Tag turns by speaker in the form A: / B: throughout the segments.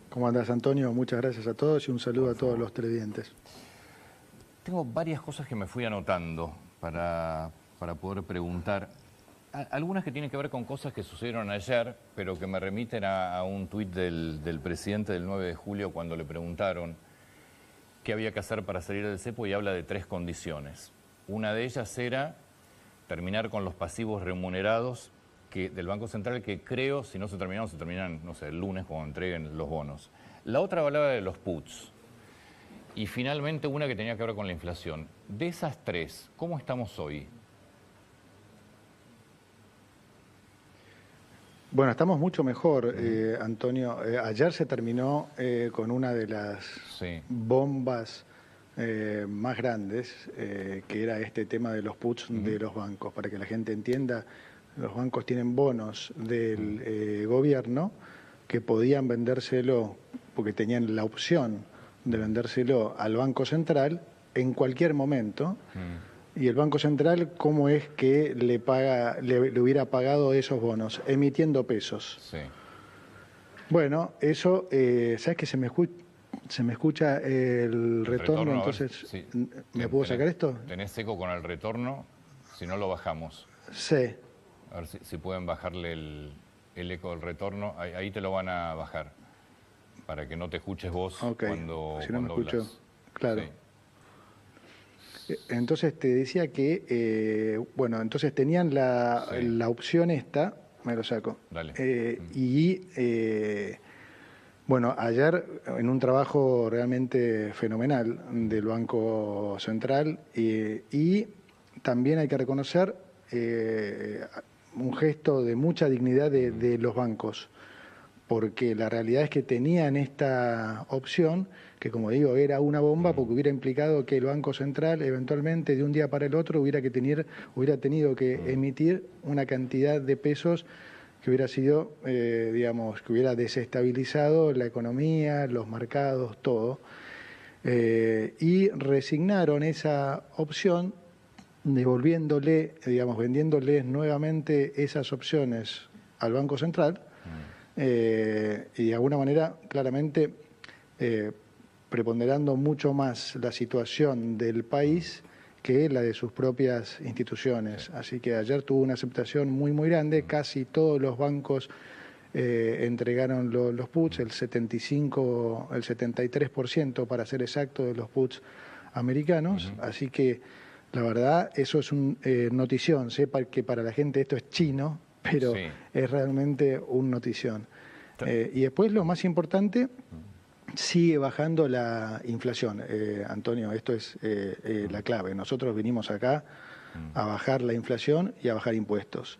A: ¿Cómo andás, Antonio? Muchas gracias a todos y un saludo a todos los televidentes.
B: Tengo varias cosas que me fui anotando para poder preguntar. Algunas que tienen que ver con cosas que sucedieron ayer, pero que me remiten a un tuit del presidente del 9 de julio cuando le preguntaron qué había que hacer para salir del cepo y habla de 3 condiciones. Una de ellas era terminar con los pasivos remunerados del Banco Central, que creo, si no se terminan, no sé, el lunes cuando entreguen los bonos. La otra hablaba de los puts. Y finalmente una que tenía que ver con la inflación. De esas 3, ¿cómo estamos hoy?
A: Bueno, estamos mucho mejor, Antonio. Ayer se terminó con una de las bombas más grandes, que era este tema de los puts de los bancos. Para que la gente entienda, los bancos tienen bonos del gobierno que podían vendérselo, porque tenían la opción de vendérselo al Banco Central en cualquier momento. Y el Banco Central, ¿cómo es que le hubiera pagado esos bonos? Emitiendo pesos.
B: Sí.
A: Bueno, eso, ¿sabes que se me escucha el retorno? Entonces,
B: sí.
A: ¿Me puedo sacar esto?
B: ¿Tenés eco con el retorno? Si no, lo bajamos.
A: Sí.
B: A ver si pueden bajarle el eco del retorno. Ahí te lo van a bajar, para que no te escuches vos cuando
A: si no me escucho,
B: hablas.
A: claro.
B: Sí.
A: Entonces te decía que, bueno, entonces tenían la opción esta, me lo saco.
B: Dale.
A: Bueno, ayer en un trabajo realmente fenomenal del Banco Central y también hay que reconocer un gesto de mucha dignidad de los bancos, porque la realidad es que tenían esta opción que, como digo, era una bomba, porque hubiera implicado que el Banco Central eventualmente de un día para el otro hubiera tenido que emitir una cantidad de pesos que hubiera sido, digamos, que hubiera desestabilizado la economía, los mercados, todo. Y resignaron esa opción devolviéndole, digamos, vendiéndoles nuevamente esas opciones al Banco Central. Y de alguna manera, claramente, preponderando mucho más la situación del país que la de sus propias instituciones. Así que ayer tuvo una aceptación muy, muy grande. Casi todos los bancos entregaron los puts, el 73% para ser exacto de los puts americanos. Así que, la verdad, eso es un notición. Sepa que para la gente esto es chino, pero es realmente un notición. Y después lo más importante, sigue bajando la inflación. Antonio, esto es la clave. Nosotros vinimos acá a bajar la inflación y a bajar impuestos.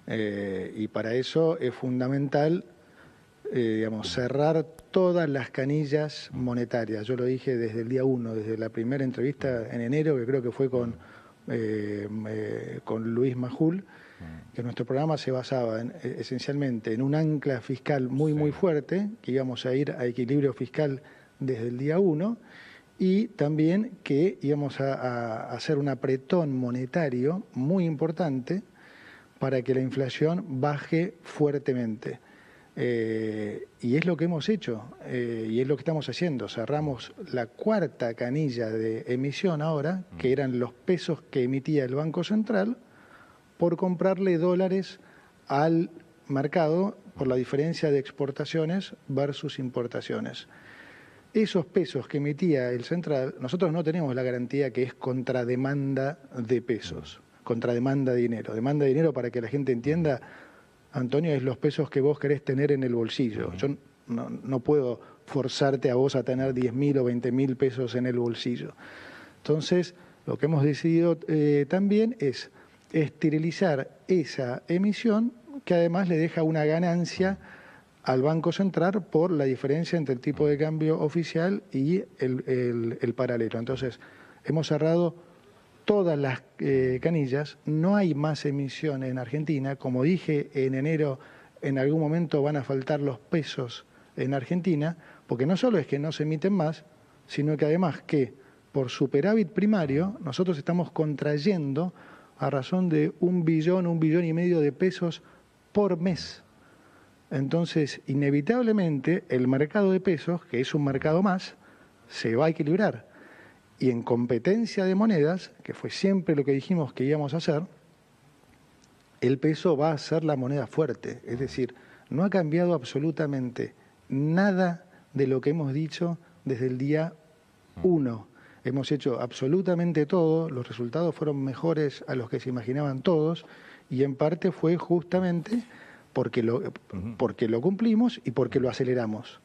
A: Y para eso es fundamental, digamos, cerrar todas las canillas monetarias. Yo lo dije desde el día 1, desde la primera entrevista en enero, que creo que fue con Luis Majul, que nuestro programa se basaba esencialmente en un ancla fiscal muy, muy fuerte, que íbamos a ir a equilibrio fiscal desde el día 1, y también que íbamos a hacer un apretón monetario muy importante para que la inflación baje fuertemente. Y es lo que hemos hecho, y es lo que estamos haciendo. Cerramos la cuarta canilla de emisión ahora, que eran los pesos que emitía el Banco Central, por comprarle dólares al mercado por la diferencia de exportaciones versus importaciones. Esos pesos que emitía el central, nosotros no tenemos la garantía que es contrademanda de pesos, contrademanda de dinero. Demanda de dinero, para que la gente entienda, Antonio, es los pesos que vos querés tener en el bolsillo. Yo no puedo forzarte a vos a tener 10.000 o 20.000 pesos en el bolsillo. Entonces, lo que hemos decidido también es esterilizar esa emisión, que además le deja una ganancia al Banco Central por la diferencia entre el tipo de cambio oficial y el paralelo. Entonces, hemos cerrado todas las canillas, no hay más emisión en Argentina. Como dije en enero, en algún momento van a faltar los pesos en Argentina, porque no solo es que no se emiten más, sino que además que por superávit primario nosotros estamos contrayendo a razón de 1 billón y medio de pesos por mes. Entonces, inevitablemente, el mercado de pesos, que es un mercado más, se va a equilibrar. Y en competencia de monedas, que fue siempre lo que dijimos que íbamos a hacer, el peso va a ser la moneda fuerte. Es decir, no ha cambiado absolutamente nada de lo que hemos dicho desde el día 1. Hemos hecho absolutamente todo, los resultados fueron mejores a los que se imaginaban todos, y en parte fue justamente porque lo cumplimos y porque lo aceleramos.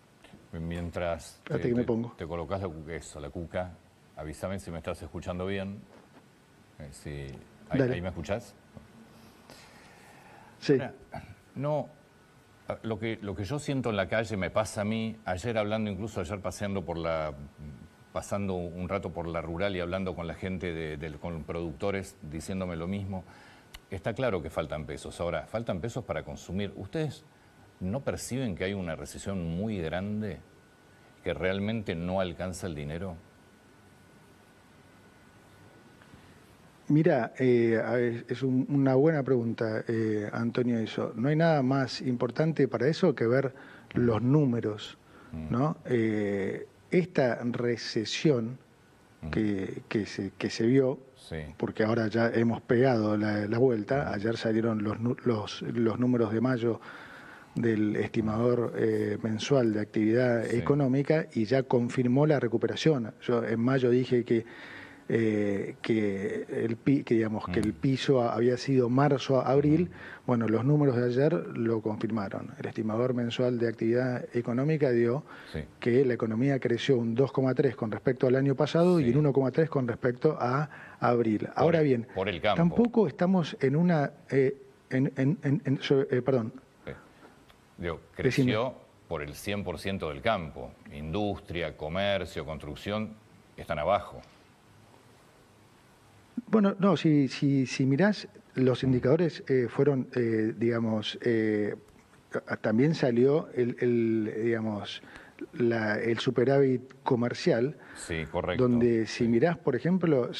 B: Mientras te colocas la cuca, avísame si me estás escuchando bien. ¿Ahí me escuchás?
A: Sí.
B: Ahora, no, lo que yo siento en la calle me pasa a mí, ayer pasando un rato por la rural y hablando con la gente, con productores, diciéndome lo mismo. Está claro que faltan pesos. Ahora, faltan pesos para consumir. ¿Ustedes no perciben que hay una recesión muy grande, que realmente no alcanza el dinero?
A: Mira, es una buena pregunta, Antonio, eso. No hay nada más importante para eso que ver los números, ¿no? Esta recesión que se vio,
B: sí,
A: porque ahora ya hemos pegado la vuelta, ayer salieron los números de mayo del estimador mensual de actividad económica y ya confirmó la recuperación. Yo en mayo dije que el piso había sido marzo a abril. Bueno, los números de ayer lo confirmaron. El estimador mensual de actividad económica dio que la economía creció un 2,3 con respecto al año pasado y un 1,3 con respecto a abril. Ahora bien, tampoco estamos en una... perdón.
B: Creció por el 100% del campo. Industria, comercio, construcción, están abajo.
A: Bueno, no, si mirás, los indicadores fueron, también salió el superávit comercial.
B: Sí, correcto.
A: Donde si mirás, por ejemplo,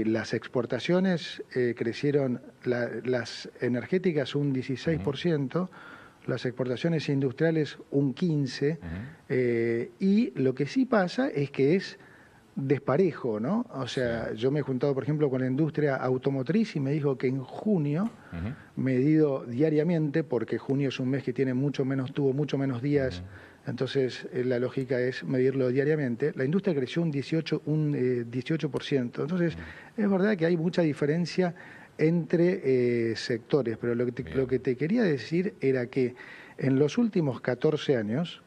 A: las exportaciones crecieron, las energéticas un 16%, las exportaciones industriales un 15%, y lo que sí pasa es que es desparejo, ¿no? O sea, yo me he juntado, por ejemplo, con la industria automotriz y me dijo que en junio, medido diariamente, porque junio es un mes que tuvo mucho menos días, entonces la lógica es medirlo diariamente, la industria creció un 18%. Entonces, es verdad que hay mucha diferencia entre sectores, pero lo que te quería decir era que en los últimos 14 años,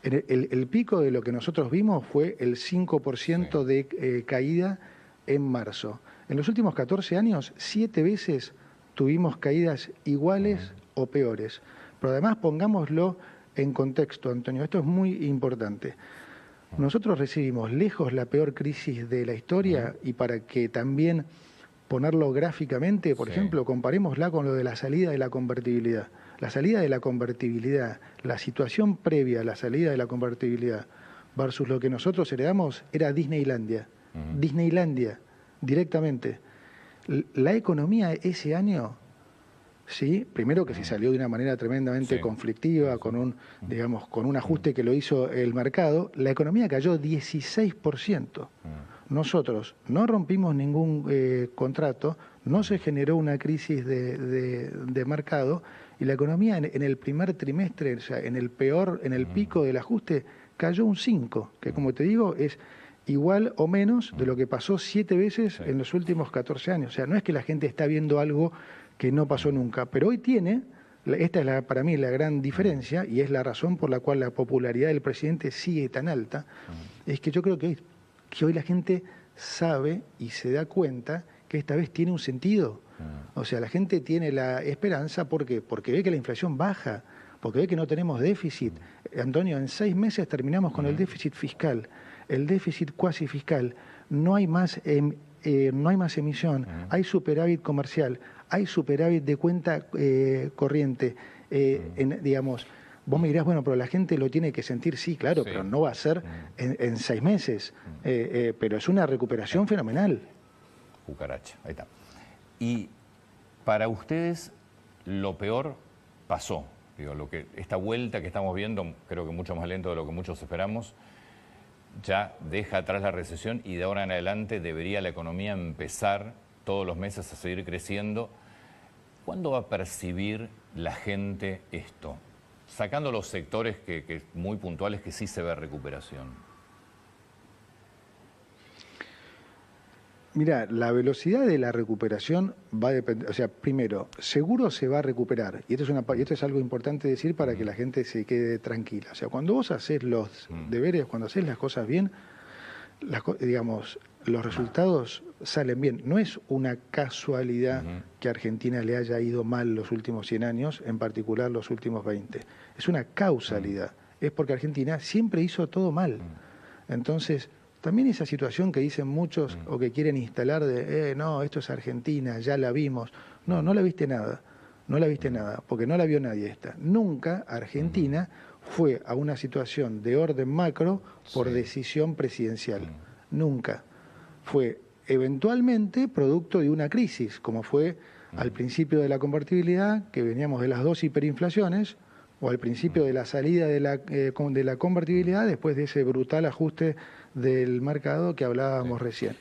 A: el pico de lo que nosotros vimos fue el 5% de caída en marzo. En los últimos 14 años, 7 veces tuvimos caídas iguales o peores. Pero además pongámoslo en contexto, Antonio, esto es muy importante. Nosotros recibimos lejos la peor crisis de la historia y para que también ponerlo gráficamente, por ejemplo, comparémosla con lo de la salida de la convertibilidad. La salida de la convertibilidad, la situación previa a la salida de la convertibilidad versus lo que nosotros heredamos era Disneylandia. Disneylandia, directamente. La economía ese año, primero que se salió de una manera tremendamente conflictiva, con un ajuste que lo hizo el mercado, la economía cayó 16%. Nosotros no rompimos ningún contrato, no se generó una crisis de mercado, y la economía en el primer trimestre, o sea, en el pico del ajuste, cayó un 5%, que como te digo es igual o menos de lo que pasó 7 veces en los últimos 14 años. O sea, no es que la gente está viendo algo que no pasó nunca, pero hoy esta es para mí la gran diferencia, y es la razón por la cual la popularidad del presidente sigue tan alta, es que yo creo que hoy la gente sabe y se da cuenta que esta vez tiene un sentido. O sea, la gente tiene la esperanza, ¿por qué? Porque ve que la inflación baja, porque ve que no tenemos déficit. Antonio, en 6 meses terminamos con el déficit fiscal, el déficit cuasi fiscal, no hay más emisión, hay superávit comercial, hay superávit de cuenta corriente, Vos me dirás, bueno, pero la gente lo tiene que sentir, sí, claro, pero no va a ser en 6 meses, pero es una recuperación fenomenal.
B: Cucaracha, ahí está. Y para ustedes lo peor pasó, Digo, esta vuelta que estamos viendo, creo que mucho más lento de lo que muchos esperamos, ya deja atrás la recesión y de ahora en adelante debería la economía empezar todos los meses a seguir creciendo. ¿Cuándo va a percibir la gente esto? Sacando los sectores que muy puntuales que sí se ve recuperación.
A: Mira, la velocidad de la recuperación va a depender, o sea, primero, seguro se va a recuperar, y esto es algo importante decir para que la gente se quede tranquila. O sea, cuando vos haces los deberes, cuando haces las cosas bien, digamos, los resultados salen bien. No es una casualidad que a Argentina le haya ido mal los últimos 100 años, en particular los últimos 20. Es una causalidad. Es porque Argentina siempre hizo todo mal. Entonces, también esa situación que dicen muchos o que quieren instalar de, no, esto es Argentina, ya la vimos. No, no la viste nada. No la viste nada, porque no la vio nadie esta. Nunca Argentina fue a una situación de orden macro por decisión presidencial. Nunca. Fue eventualmente producto de una crisis, como fue al principio de la convertibilidad, que veníamos de las 2 hiperinflaciones, o al principio de la salida de la convertibilidad, después de ese brutal ajuste del mercado que hablábamos recién.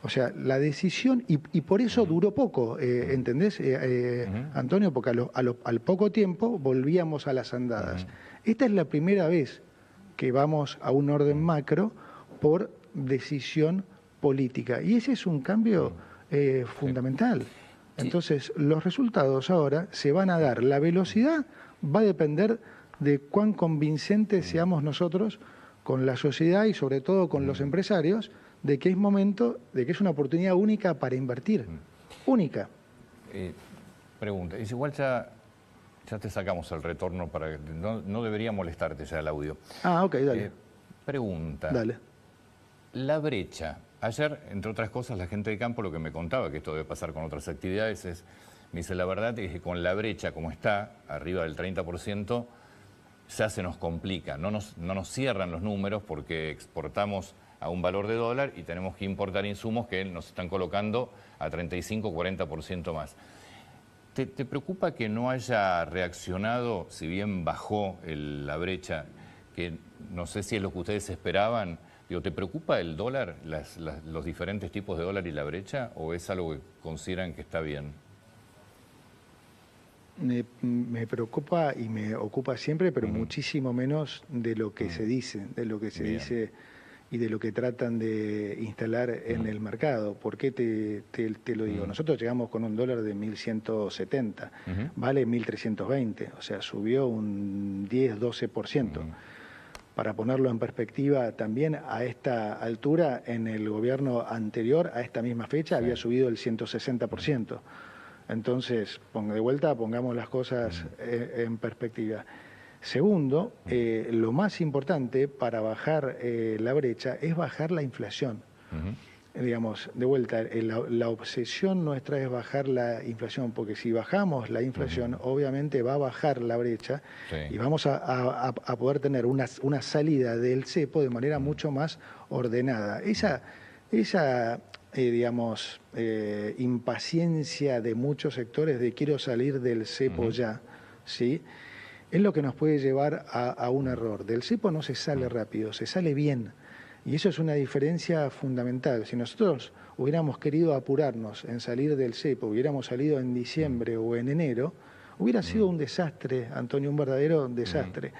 A: O sea, la decisión, y por eso duró poco, ¿entendés, Antonio? Porque al poco tiempo volvíamos a las andadas. Esta es la primera vez que vamos a un orden macro por decisión política. Y ese es un cambio fundamental. Entonces, los resultados ahora se van a dar. La velocidad va a depender de cuán convincentes seamos nosotros con la sociedad y sobre todo con los empresarios, de que es momento, de que es una oportunidad única para invertir. Única.
B: Pregunta, es igual ya te sacamos el retorno para que no debería molestarte ya el audio.
A: Ah, ok, dale.
B: Pregunta.
A: Dale.
B: La brecha. Ayer, entre otras cosas, la gente de campo lo que me contaba, que esto debe pasar con otras actividades, me dice, la verdad es que con la brecha como está, arriba del 30%, ya se nos complica. No nos cierran los números porque exportamos a un valor de dólar y tenemos que importar insumos que nos están colocando a 35-40% más. ¿Te preocupa que no haya reaccionado, si bien bajó la brecha, que no sé si es lo que ustedes esperaban? Digo, ¿te preocupa el dólar, los diferentes tipos de dólar y la brecha, o es algo que consideran que está bien?
A: Me preocupa y me ocupa siempre, pero muchísimo menos de lo que se dice, de lo que se dice y de lo que tratan de instalar en el mercado. ¿Por qué te lo digo? Nosotros llegamos con un dólar de 1.170, vale 1.320, o sea, subió un 10-12%. Para ponerlo en perspectiva, también a esta altura, en el gobierno anterior, a esta misma fecha, había subido el 160%. Entonces, de vuelta, pongamos las cosas en perspectiva. Segundo, lo más importante para bajar la brecha es bajar la inflación. Digamos, de vuelta, la obsesión nuestra es bajar la inflación, porque si bajamos la inflación, obviamente va a bajar la brecha y vamos a poder tener una salida del cepo de manera mucho más ordenada. Esa digamos, impaciencia de muchos sectores de quiero salir del cepo ya, ¿sí? Es lo que nos puede llevar a un error. Del cepo no se sale rápido, se sale bien. Y eso es una diferencia fundamental. Si nosotros hubiéramos querido apurarnos en salir del cepo, hubiéramos salido en diciembre o en enero, hubiera sido un desastre, Antonio, un verdadero desastre.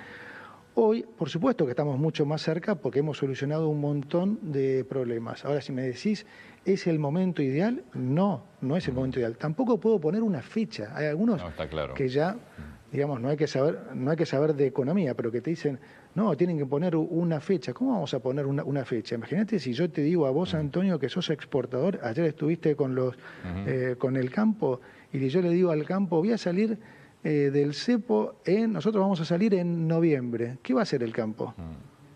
A: Hoy, por supuesto que estamos mucho más cerca porque hemos solucionado un montón de problemas. Ahora, si me decís, ¿es el momento ideal? No, no es el momento ideal. Tampoco puedo poner una fecha. Hay algunos que ya, digamos, no hay que saber de economía, pero que te dicen, no, tienen que poner una fecha. ¿Cómo vamos a poner una fecha? Imagínate si yo te digo a vos, Antonio, que sos exportador, ayer estuviste con con el campo, y yo le digo al campo, voy a salir del cepo, nosotros vamos a salir en noviembre. ¿Qué va a hacer el campo?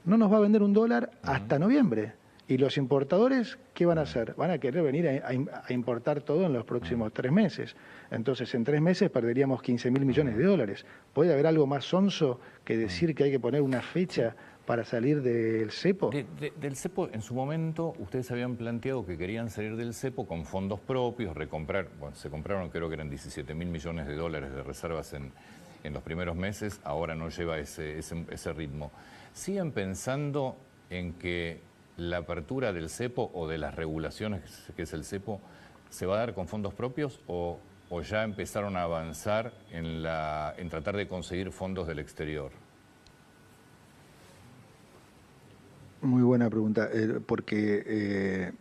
A: No nos va a vender un dólar hasta noviembre. ¿Y los importadores qué van a hacer? Van a querer venir a importar todo en los próximos 3 meses. Entonces, en 3 meses perderíamos 15.000 millones de dólares. ¿Puede haber algo más sonso que decir que hay que poner una fecha para salir del cepo?
B: Del cepo, en su momento, ustedes habían planteado que querían salir del cepo con fondos propios, recomprar, bueno, se compraron, creo que eran 17.000 millones de dólares de reservas en los primeros meses, ahora no lleva ese ritmo. ¿Siguen pensando en que la apertura del cepo o de las regulaciones que es el cepo se va a dar con fondos propios o ya empezaron a avanzar en tratar de conseguir fondos del exterior?
A: Muy buena pregunta, porque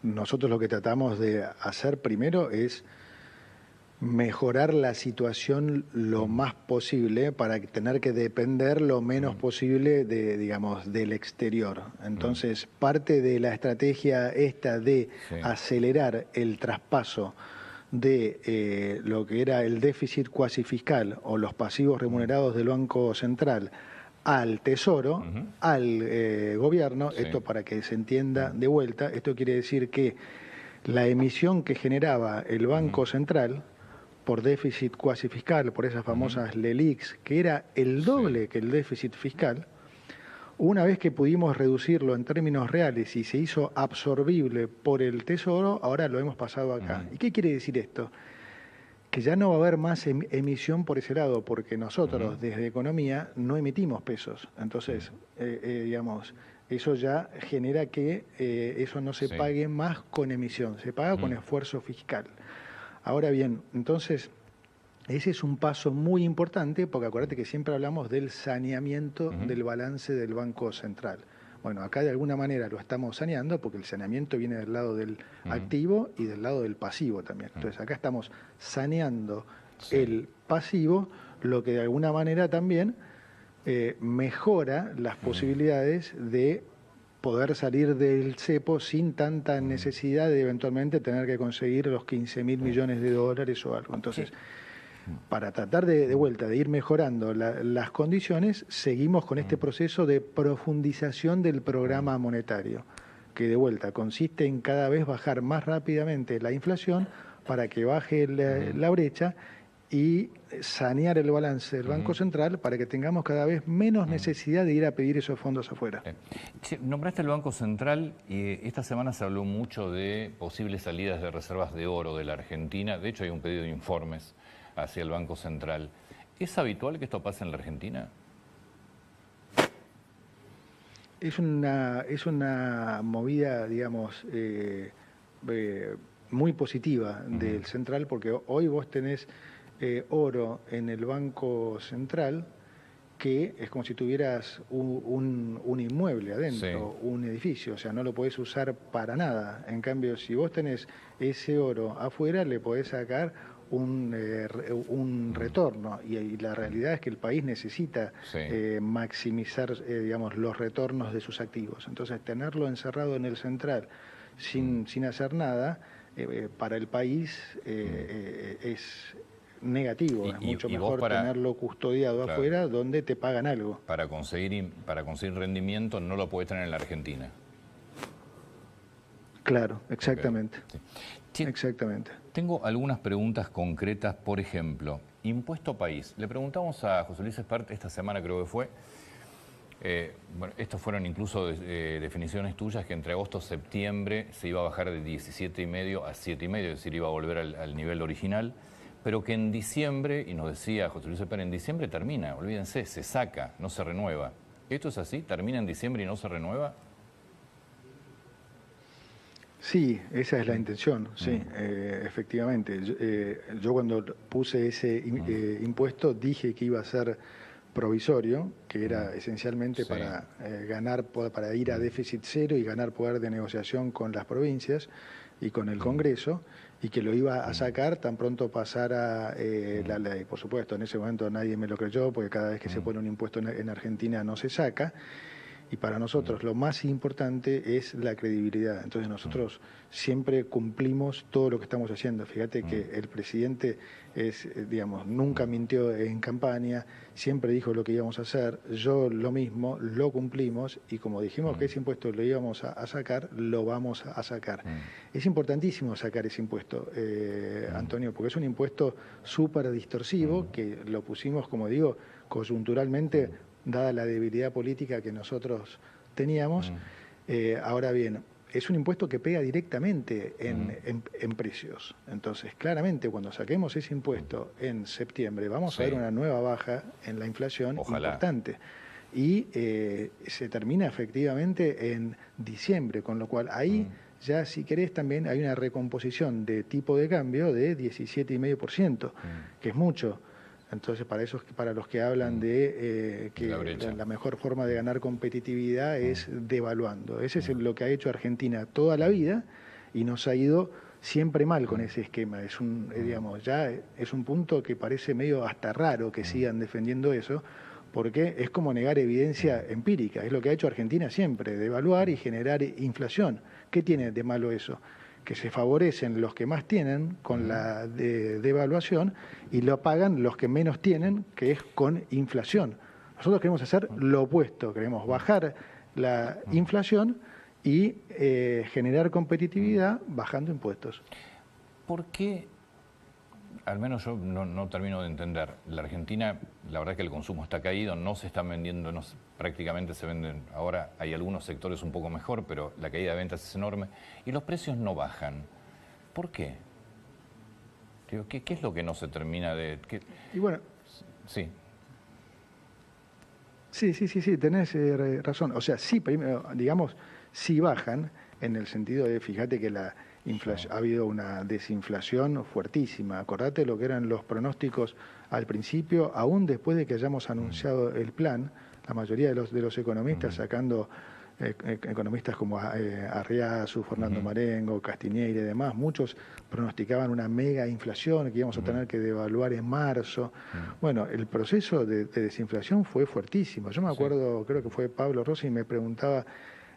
A: nosotros lo que tratamos de hacer primero es mejorar la situación lo más posible para tener que depender lo menos posible digamos, del exterior. Entonces, parte de la estrategia esta de acelerar el traspaso de lo que era el déficit cuasi fiscal o los pasivos remunerados del Banco Central al Tesoro, al gobierno, esto para que se entienda de vuelta, esto quiere decir que la emisión que generaba el Banco Central por déficit cuasi fiscal, por esas famosas LELIQs, que era el doble que el déficit fiscal, una vez que pudimos reducirlo en términos reales y se hizo absorbible por el Tesoro, ahora lo hemos pasado acá. ¿Y qué quiere decir esto? Que ya no va a haber más emisión por ese lado, porque nosotros desde Economía no emitimos pesos. Entonces, digamos, eso ya genera que eso no se pague más con emisión, se paga con esfuerzo fiscal. Ahora bien, entonces, ese es un paso muy importante, porque acuérdate que siempre hablamos del saneamiento del balance del Banco Central. Bueno, acá de alguna manera lo estamos saneando, porque el saneamiento viene del lado del activo y del lado del pasivo también. Entonces, acá estamos saneando el pasivo, lo que de alguna manera también mejora las posibilidades de poder salir del cepo sin tanta necesidad de eventualmente tener que conseguir los 15.000 millones de dólares o algo. Entonces, para tratar de vuelta, de ir mejorando las condiciones, seguimos con este proceso de profundización del programa monetario, que de vuelta consiste en cada vez bajar más rápidamente la inflación para que baje la brecha y sanear el balance del Banco Central para que tengamos cada vez menos necesidad de ir a pedir esos fondos afuera.
B: Nombraste el Banco Central y esta semana se habló mucho de posibles salidas de reservas de oro de la Argentina. De hecho, hay un pedido de informes hacia el Banco Central. ¿Es habitual que esto pase en la Argentina?
A: Es una movida, digamos, muy positiva del Central, porque hoy vos tenés oro en el Banco Central, que es como si tuvieras un inmueble adentro, un edificio, o sea, no lo podés usar para nada. En cambio, si vos tenés ese oro afuera, le podés sacar un retorno, y la realidad es que el país necesita maximizar, digamos, los retornos de sus activos. Entonces, tenerlo encerrado en el Central sin hacer nada, para el país es negativo, es mucho mejor tenerlo custodiado afuera donde te pagan algo.
B: Para conseguir rendimiento no lo puedes tener en la Argentina.
A: Claro, exactamente. Exactamente.
B: Tengo algunas preguntas concretas, por ejemplo, impuesto país. Le preguntamos a José Luis Espert esta semana, creo que fue, bueno, estos fueron incluso definiciones tuyas, que entre agosto y septiembre se iba a bajar de 17,5 a 7,5, es decir, iba a volver al nivel original, pero que en diciembre, y nos decía José Luis Espert, en diciembre termina, olvídense, se saca, no se renueva. ¿Esto es así? ¿Termina en diciembre y no se renueva?
A: Sí, esa es la intención, sí, efectivamente. Yo cuando puse ese impuesto dije que iba a ser provisorio, que era esencialmente para para ir a déficit cero y ganar poder de negociación con las provincias y con el Congreso, y que lo iba a sacar tan pronto pasara la ley. Por supuesto, en ese momento nadie me lo creyó, porque cada vez que se pone un impuesto en Argentina no se saca. Y para nosotros lo más importante es la credibilidad. Entonces nosotros siempre cumplimos todo lo que estamos haciendo. Fíjate que el presidente digamos, nunca mintió en campaña, siempre dijo lo que íbamos a hacer. Yo lo mismo, lo cumplimos, y como dijimos que ese impuesto lo íbamos a sacar, lo vamos a sacar. Es importantísimo sacar ese impuesto, Antonio, porque es un impuesto súper distorsivo, que lo pusimos, como digo, coyunturalmente, dada la debilidad política que nosotros teníamos. Ahora bien, es un impuesto que pega directamente en precios. Entonces, claramente, cuando saquemos ese impuesto en septiembre, vamos a ver una nueva baja en la inflación importante. Y se termina efectivamente en diciembre, con lo cual ahí ya, si querés, también hay una recomposición de tipo de cambio de 17,5%, que es mucho. Entonces, para los que hablan de que la mejor forma de ganar competitividad es devaluando. Ese es lo que ha hecho Argentina toda la vida y nos ha ido siempre mal con ese esquema. Es digamos, ya es un punto que parece medio hasta raro que sigan defendiendo eso, porque es como negar evidencia empírica. Es lo que ha hecho Argentina siempre, devaluar y generar inflación. ¿Qué tiene de malo eso? Que se favorecen los que más tienen con la devaluación y lo pagan los que menos tienen, que es con inflación. Nosotros queremos hacer lo opuesto, queremos bajar la inflación y generar competitividad bajando impuestos.
B: ¿Por qué? Al menos yo no termino de entender. La Argentina, la verdad es que el consumo está caído, no se están vendiendo, prácticamente se venden, ahora hay algunos sectores un poco mejor, pero la caída de ventas es enorme y los precios no bajan. ¿Por qué? Digo, ¿qué es lo que no se termina de...?
A: Y bueno...
B: Sí.
A: Sí, tenés razón. O sea, sí, primero, digamos, sí bajan, en el sentido de, fíjate que ha habido una desinflación fuertísima. Acordate lo que eran los pronósticos al principio, aún después de que hayamos anunciado el plan, la mayoría de los economistas, sacando economistas como Arriazu, Fernando Marengo, Castiñeira y demás, muchos pronosticaban una mega inflación que íbamos a tener que devaluar en marzo. Bueno, el proceso de desinflación fue fuertísimo. Yo me acuerdo, creo que fue Pablo Rossi, y me preguntaba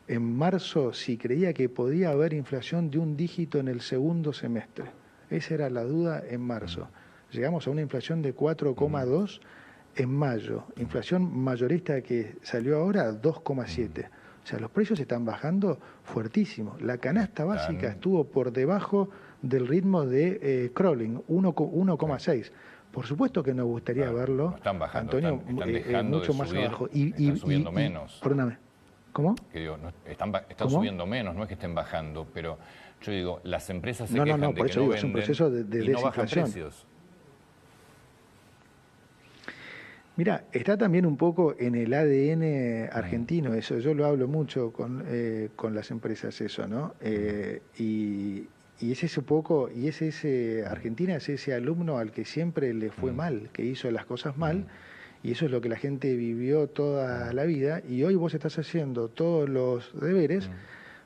A: en marzo si creía que podía haber inflación de un dígito en el segundo semestre. Esa era la duda en marzo. Llegamos a una inflación de 4,2 en mayo. Inflación mayorista que salió ahora, 2,7. O sea, los precios están bajando fuertísimo. La canasta básica estuvo por debajo del ritmo de crawling, 1,6. Por supuesto que nos gustaría verlo,
B: no están bajando,
A: Antonio,
B: están
A: mucho más
B: subir,
A: abajo.
B: Están subiendo menos.
A: Perdóname. ¿Cómo?
B: Que digo, están subiendo menos, no es que estén bajando, pero yo digo, las empresas se quejan de
A: por
B: que
A: eso
B: no
A: digo,
B: venden
A: es un proceso de
B: y no bajan
A: desinflación.
B: precios.
A: Mira, está también un poco en el ADN argentino, eso yo lo hablo mucho con las empresas, eso, ¿no? Y es ese poco, y es ese, Argentina es ese alumno al que siempre le fue mal, que hizo las cosas mal, y eso es lo que la gente vivió toda la vida, y hoy vos estás haciendo todos los deberes,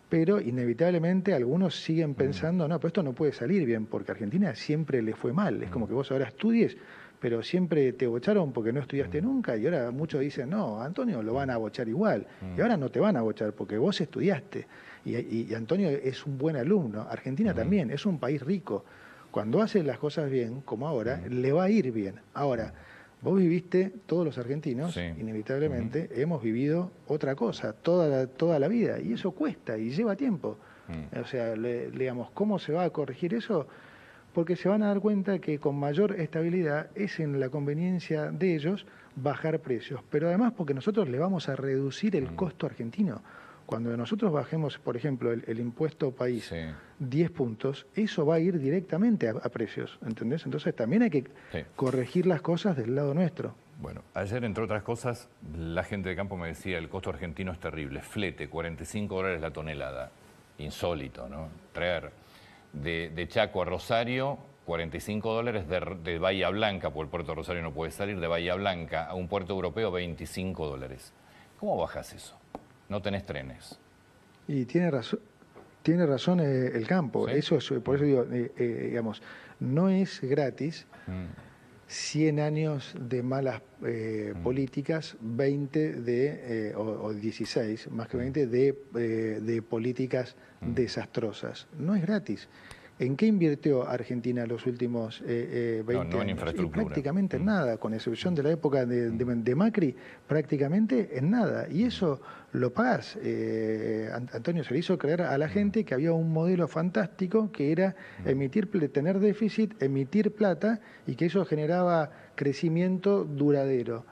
A: pero inevitablemente algunos siguen pensando, no, pero esto no puede salir bien, porque a Argentina siempre le fue mal, es como que vos ahora estudies, pero siempre te bocharon porque no estudiaste nunca, y ahora muchos dicen, no, Antonio lo van a bochar igual, y ahora no te van a bochar porque vos estudiaste, y Antonio es un buen alumno. Argentina también es un país rico, cuando hace las cosas bien, como ahora, le va a ir bien. Ahora, vos viviste, todos los argentinos, inevitablemente, hemos vivido otra cosa toda la vida, y eso cuesta y lleva tiempo. O sea, digamos, ¿cómo se va a corregir eso? Porque se van a dar cuenta que con mayor estabilidad es en la conveniencia de ellos bajar precios, pero además porque nosotros le vamos a reducir el costo argentino. Cuando nosotros bajemos, por ejemplo, el impuesto país 10 puntos, eso va a ir directamente a precios, ¿entendés? Entonces también hay que corregir las cosas del lado nuestro.
B: Bueno, ayer, entre otras cosas, la gente de campo me decía, el costo argentino es terrible, flete, $45 la tonelada, insólito, ¿no? Traer de Chaco a Rosario, $45 de Bahía Blanca, porque el puerto de Rosario no puede salir, de Bahía Blanca a un puerto europeo, $25. ¿Cómo bajas eso? No tenés trenes.
A: Y tiene razón el campo. ¿Sí? Eso es, por eso digo, digamos, no es gratis. 100 años de malas políticas, 20 o 16, más que 20, de políticas desastrosas. No es gratis. ¿En qué invirtió Argentina los últimos 20 años?
B: En infraestructura.
A: Prácticamente en nada, con excepción de la época de Macri, prácticamente en nada. Y eso lo pagás. Antonio, se le hizo creer a la gente que había un modelo fantástico que era tener déficit, emitir plata y que eso generaba crecimiento duradero.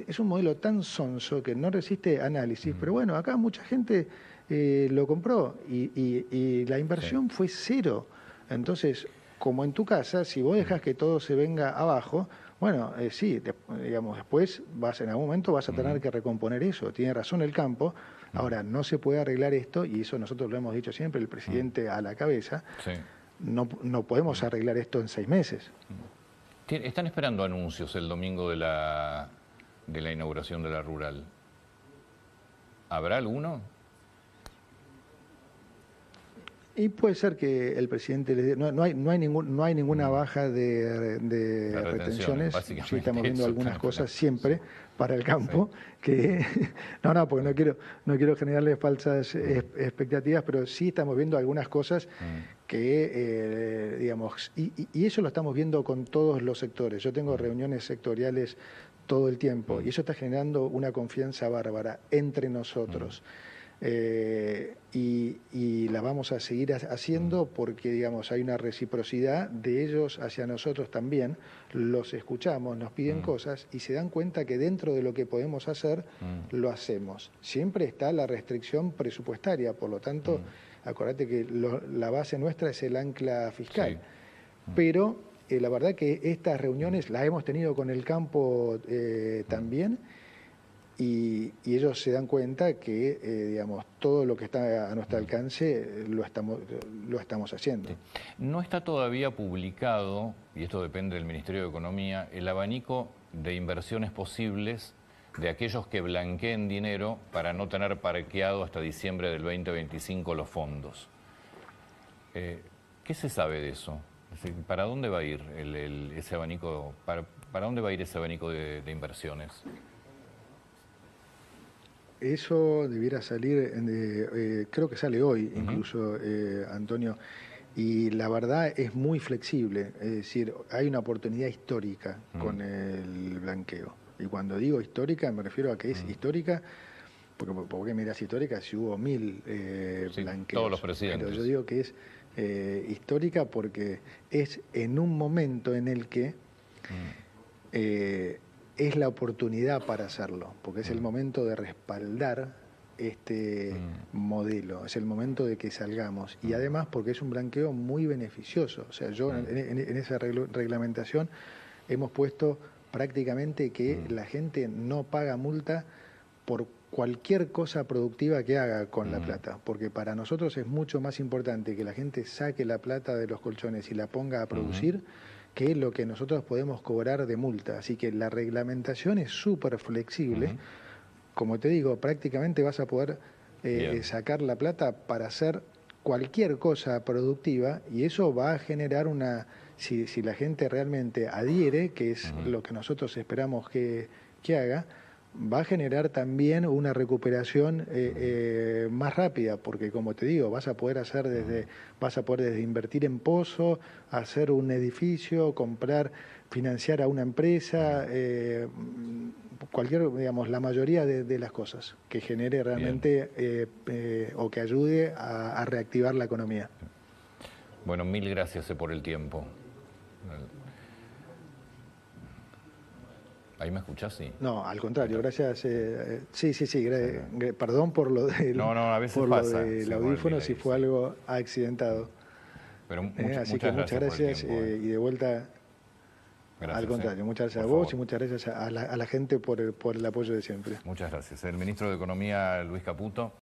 A: Es un modelo tan sonso que no resiste análisis, pero bueno, acá mucha gente lo compró y la inversión fue cero. Entonces, como en tu casa, si vos dejas que todo se venga abajo, bueno, sí, digamos, después en algún momento vas a tener que recomponer eso. Tiene razón el campo. Ahora, no se puede arreglar esto, y eso nosotros lo hemos dicho siempre, el presidente a la cabeza.
B: Sí.
A: No podemos arreglar esto en 6 meses.
B: Están esperando anuncios el domingo de la inauguración de la rural. ¿Habrá alguno?
A: Y puede ser que el presidente le dé, no hay ninguna baja de retenciones. Sí, estamos viendo algunas cosas siempre para el campo que porque no quiero generarle falsas expectativas, pero sí estamos viendo algunas cosas que digamos, y eso lo estamos viendo con todos los sectores. Yo tengo reuniones sectoriales todo el tiempo y eso está generando una confianza bárbara entre nosotros. Y la vamos a seguir haciendo porque, digamos, hay una reciprocidad de ellos hacia nosotros también. Los escuchamos, nos piden cosas y se dan cuenta que dentro de lo que podemos hacer, lo hacemos. Siempre está la restricción presupuestaria, por lo tanto, acordate que la base nuestra es el ancla fiscal. Sí. Pero la verdad que estas reuniones las hemos tenido con el campo también. Y ellos se dan cuenta que, digamos, todo lo que está a nuestro alcance lo estamos haciendo.
B: No está todavía publicado, y esto depende del Ministerio de Economía, el abanico de inversiones posibles de aquellos que blanqueen dinero para no tener parqueado hasta diciembre del 2025 los fondos. ¿Qué se sabe de eso? Es decir, ¿para dónde va a ir ese abanico? ¿Para dónde va a ir ese abanico de inversiones?
A: Eso debiera salir, creo que sale hoy incluso, Antonio, y la verdad es muy flexible, es decir, hay una oportunidad histórica con el blanqueo. Y cuando digo histórica me refiero a que es histórica, ¿por qué mirás histórica si hubo 1000 blanqueos?
B: Todos los presidentes.
A: Pero yo digo que es histórica porque es en un momento en el que es la oportunidad para hacerlo, porque es el momento de respaldar este modelo, es el momento de que salgamos, y además porque es un blanqueo muy beneficioso. O sea, yo en esa reglamentación hemos puesto prácticamente que la gente no paga multa por cualquier cosa productiva que haga con la plata, porque para nosotros es mucho más importante que la gente saque la plata de los colchones y la ponga a producir, que es lo que nosotros podemos cobrar de multa. Así que la reglamentación es súper flexible. Como te digo, prácticamente vas a poder sacar la plata para hacer cualquier cosa productiva, y eso va a generar si la gente realmente adhiere, que es lo que nosotros esperamos que haga, va a generar también una recuperación más rápida, porque como te digo, vas a poder desde invertir en pozo, hacer un edificio, financiar a una empresa, digamos, la mayoría de las cosas que genere realmente o que ayude a reactivar la economía.
B: Bueno, mil gracias por el tiempo. ¿Ahí me escuchás? Sí.
A: No, al contrario, gracias. Sí. Perdón por lo del
B: a veces pasa,
A: audífono, si fue algo accidentado.
B: Pero
A: muchas gracias y de vuelta.
B: Gracias,
A: al contrario, muchas gracias a vos y muchas gracias a la gente por el apoyo de siempre.
B: Muchas gracias. El ministro de Economía, Luis Caputo.